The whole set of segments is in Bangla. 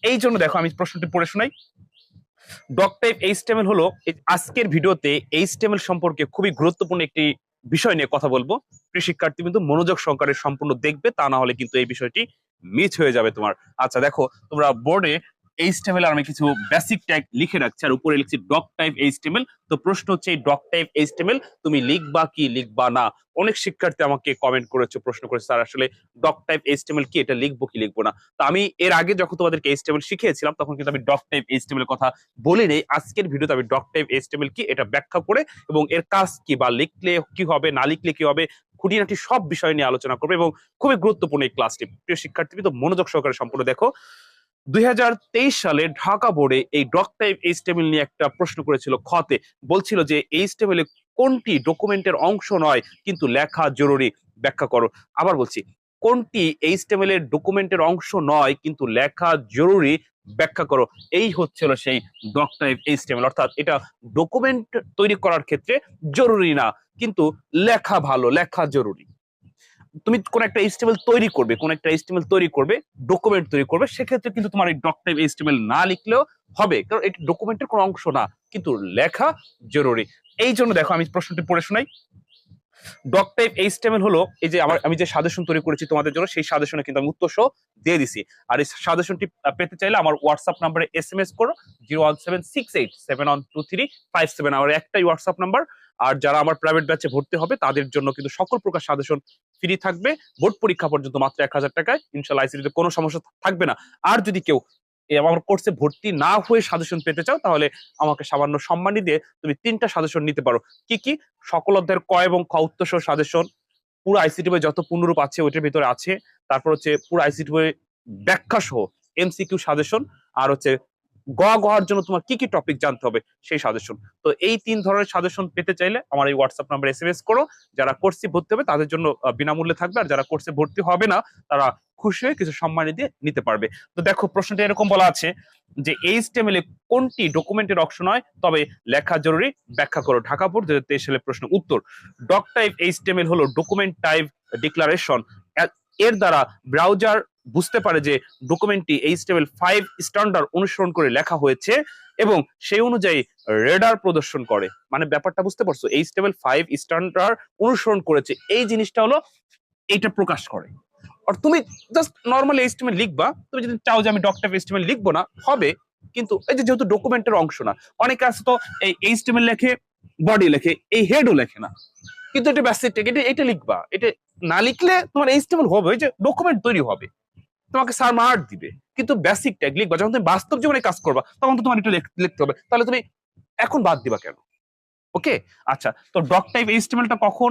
এই জন্য দেখো আমি প্রশ্নটি পড়ে শোনাই। ডক টাইপ এইচটিএমএল হলো আজকের ভিডিওতে এইচটিএমএল সম্পর্কে খুবই গুরুত্বপূর্ণ একটি বিষয় নিয়ে কথা বলবো। প্রিয় শিক্ষার্থী কিন্তু মনোযোগ সহকারে সম্পূর্ণ দেখবে, তা না হলে কিন্তু এই বিষয়টি মিস হয়ে যাবে তোমার। আচ্ছা দেখো, তোমরা বোর্ডে এইচটিএমএল আর আমি কিছু বেসিক ট্যাগ লিখে রাখছি, আর উপরে লিখছি ডক টাইপ এইচটিএমএল। তো প্রশ্ন হচ্ছে এই ডক টাইপ এইচটিএমএল তুমি লিখবা কি লিখবা না। অনেক শিক্ষার্থী আমাকে কমেন্ট করেছে, প্রশ্ন করেছে স্যার আসলে ডক টাইপ এইচটিএমএল কি, এটা লিখবো কি লিখবো না। তো আমি এর আগে যখন তোমাদেরকে এইচটিএমএল শিখিয়েছিলাম তখন কিন্তু আমি ডক টাইপ এইচটিএমএল এর কথা বলি নেই। আজকের ভিডিওতে আমি ডক টাইপ এইচটিএমএল কি এটা ব্যাখ্যা করে এবং এর কাজ কি, বা লিখলে কি হবে না লিখলে কি হবে, খুঁটিনাটি সব বিষয় নিয়ে আলোচনা করবে এবং খুবই গুরুত্বপূর্ণ এই ক্লাসটি। প্রিয় শিক্ষার্থী তো মনোযোগ সহকারে সম্পূর্ণ দেখো। 2023 সালে ঢাকা বোর্ডে এই ডক টাইপ এইচটিএমএল নিয়ে একটা প্রশ্ন করেছিল খতে, বলছিল যে এইচটিএমএল এ কোনটি ডকুমেন্টের অংশ নয় কিন্তু লেখা জরুরি, ব্যাখ্যা করো। আবার বলছি, কোনটি এইচটিএমএল এর ডকুমেন্টের অংশ নয় কিন্তু লেখা জরুরি, ব্যাখ্যা করো। এই হচ্ছিল সেই ডক টাইপ এইচটিএমএল, অর্থাৎ এটা ডকুমেন্ট তৈরি করার ক্ষেত্রে জরুরি না, কিন্তু লেখা ভালো, লেখা জরুরি। তুমি কোন একটা এইচটিএমএল তৈরি করবে, ডকুমেন্ট তৈরি করবে, সেক্ষেত্রে কিন্তু তোমার এই ডক টাইপ এইচটিএমএল না লিখলেও হবে, কারণ এটি ডকুমেন্টের কোনো অংশ না, কিন্তু লেখা জরুরি। এই জন্য দেখো আমি প্রশ্নটি পড়ে শোনাই। ডক টাইপ এইচটিএমএল হলো এই যে আমি যে সাজেশন তৈরি করেছি তোমাদের জন্য, সেই সাজেশনে কিন্তু আমি উত্তর সহ দিয়ে দিছি। আর এই সাজেশনটি পেতে চাইলে আমার হোয়াটসঅ্যাপ নাম্বারে এসএমএস করো 01768712357। আমার একটাই হোয়াটসঅ্যাপ নাম্বার। আর যারা আমার প্রাইভেট ব্যাচে ভর্তি হবে তাদের জন্য কিন্তু সকল প্রকার সাজেশন ফ্রি থাকবে, বোর্ড পরীক্ষা পর্যন্ত মাত্র 1000 টাকায়। ইনশাআল্লাহ আইসিটিতে কোনো সমস্যা থাকবে না। আর যদি কেউ আমার কোর্সে ভর্তি না হয়ে সাজেশন পেতে চাও, তাহলে আমাকে সামান্য সম্মানী দিয়ে তুমি 3টা সাজেশন নিতে পারো। কি কি? সকল অধ্যায়ের ক এবং খ উত্তর সহ সাজেশন, পুরো আইসিটি বই যত পূর্ণরূপ আছে ওইটার ভিতরে আছে। তারপর হচ্ছে পুরো আইসিটি বই ব্যাখ্যা সহ এমসিকিউ সাজেশন, আর হচ্ছে গহার জন্য তোমার কি কি টপিক জানতে হবে সেই সাজেশন। তো এই 3 ধরনের সাজেশন পেতে চাইলে আমার এই হোয়াটসঅ্যাপ নাম্বারে এসএমএস করো। যারা কোর্সে ভর্তি হবে তাদের জন্য বিনামূল্যে থাকবে, আর যারা কোর্সে ভর্তি হবে না তারা খুশি হয়ে কিছু সম্মানী দিয়ে নিতে পারবে। তো দেখো প্রশ্নটা এরকম বলা আছে যে এইচটিএমএল এ কোনটি ডকুমেন্টের অংশ নয় তবে লেখা জরুরি, ব্যাখ্যা করো। ঢাকা বোর্ড 2023 সালের প্রশ্ন। উত্তর, ডক টাইপ এইচটিএমএল হলো ডকুমেন্ট টাইপ ডিক্লারেশন। এর দ্বারা ব্রাউজার বুঝতে পারে যে ডকুমেন্টটি HTML5 স্ট্যান্ডার্ড অনুসরণ করে লেখা হয়েছে এবং সেই অনুযায়ী রেডার প্রদর্শন করে। মানে ব্যাপারটা বুঝতে পারছো, HTML5 স্ট্যান্ডার্ড অনুসরণ করেছে, এই জিনিসটা হলো এটা প্রকাশ করে। আর তুমি জাস্ট নরমালি HTML লিখবা, তুমি যদি চাও যে আমি ডক টাইপ HTML লিখবো না, হবে, কিন্তু এই যে যেহেতু ডকুমেন্টের অংশ না, অনেকে আছে তো এই HTML লেখে, বডি লেখে, এই হেডও লেখে না, কিন্তু এটা বেসিক টেক, এটা লিখবা। এটা না লিখলে তোমার HTML হবে, ওই যে ডকুমেন্ট তৈরি হবে, তোমাকে স্যার মার্ক দিবে, কিন্তু বেসিক ট্যাগ লিখবা। যখন তুমি বাস্তব জীবনে কাজ করবা তখন তো তোমার এটা লিখতে হবে, তাহলে তুমি এখন বাদ দিবা কেন? ওকে, আচ্ছা। তো ডক টাইপ এইচটিএমএলটা কখন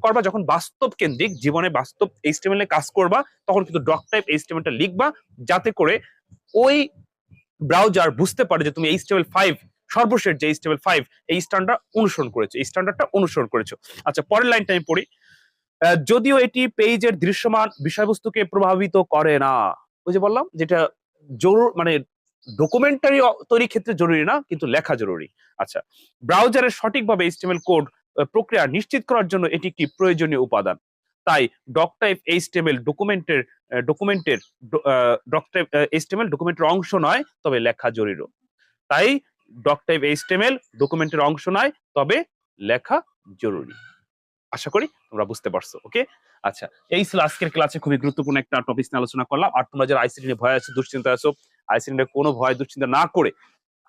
করবা? যখন বাস্তব কেন্দ্রিক জীবনে বাস্তব এইচটিএমএল এ কাজ করবা, তখন কিন্তু ডক টাইপ এইচটিএমএলটা লিখবা, যাতে করে ওই ব্রাউজার বুঝতে পারে যে তুমি HTML5 সর্বশেষ যে HTML5 এই স্ট্যান্ডার্ডটা অনুসরণ করেছো। আচ্ছা, পরের লাইনটা আমি পড়ি। যদিও এটি পেজের দৃশ্যমান বিষয়বস্তুকে প্রভাবিত করে না। ওই যে বললাম যেটা মানে ডকুমেন্টারি তৈরির ক্ষেত্রে জরুরি না, কিন্তু লেখা জরুরি। আচ্ছা, ব্রাউজারের সঠিকভাবে HTML কোড প্রক্রিয়া নিশ্চিত করার জন্য এটি একটি প্রয়োজনীয় উপাদান। তাই ডক টাইপ HTML ডকুমেন্টের অংশ নয় তবে লেখা জরুরি। তাই ডক টাইপ HTML ডকুমেন্টের অংশ নয় তবে লেখা জরুরি। আশা করি তোমরা বুঝতে পারছো। ওকে, আচ্ছা, এই ছিল আজকের ক্লাসে খুবই গুরুত্বপূর্ণ একটা টপিক নিয়ে আলোচনা করলাম। আর তোমরা যারা আইসিটি নিয়ে ভয় আছো, দুশ্চিন্তা আছো, আইসিটি নিয়ে কোনো ভয় দুশ্চিন্তা না করে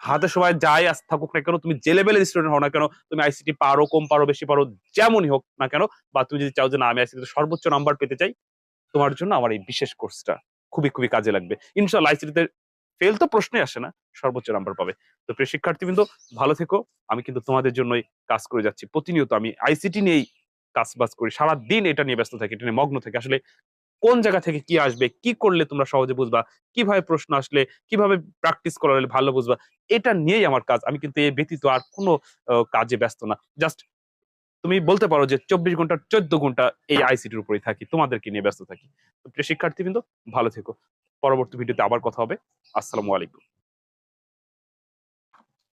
হাতে সময় যাই থাকুক না কেন, তুমি যে লেভেলের স্টুডেন্ট হও না কেন, তুমি আইসিটি পারো, কম পারো, বেশি পারো, যেমনই হোক না কেন, বা তুমি যদি চাও যে না আমি আইসিটিতে সর্বোচ্চ নাম্বার পেতে চাই, তোমার জন্য আমার এই বিশেষ কোর্সটা খুবই খুবই কাজে লাগবে। ইনশাআল্লাহ আইসিটিতে ফেল তো প্রশ্নই আসে না, সর্বোচ্চ নাম্বার পাবে। তো প্রিয় শিক্ষার্থীবৃন্দ, ভালো থেকো। আমি কিন্তু তোমাদের জন্যই কাজ করে যাচ্ছি প্রতিনিয়ত। আমি আইসিটি নিয়েই কাজ বাজ করি, সারাদিন এটা নিয়ে ব্যস্ত থাকি, এটা নিয়ে মগ্ন থাকি। আসলে কোন জায়গা থেকে কি আসবে, কি করলে তোমরা সহজে বুঝবা, কিভাবে প্রশ্ন আসলে কিভাবে প্র্যাকটিস করালে ভালো বুঝবা, এটা নিয়েই আমার কাজ। আমি কিন্তু এই ব্যতীত আর কোনো কাজে ব্যস্ত না। জাস্ট তুমি বলতে পারো যে 24 ঘন্টা 14 ঘন্টা এই আইসিটির উপরেই থাকি, তোমাদেরকে নিয়ে ব্যস্ত থাকি। তো প্রিয় শিক্ষার্থীবৃন্দ, ভালো থেকো। পরবর্তী ভিডিওতে আবার কথা হবে। আসসালামু আলাইকুম।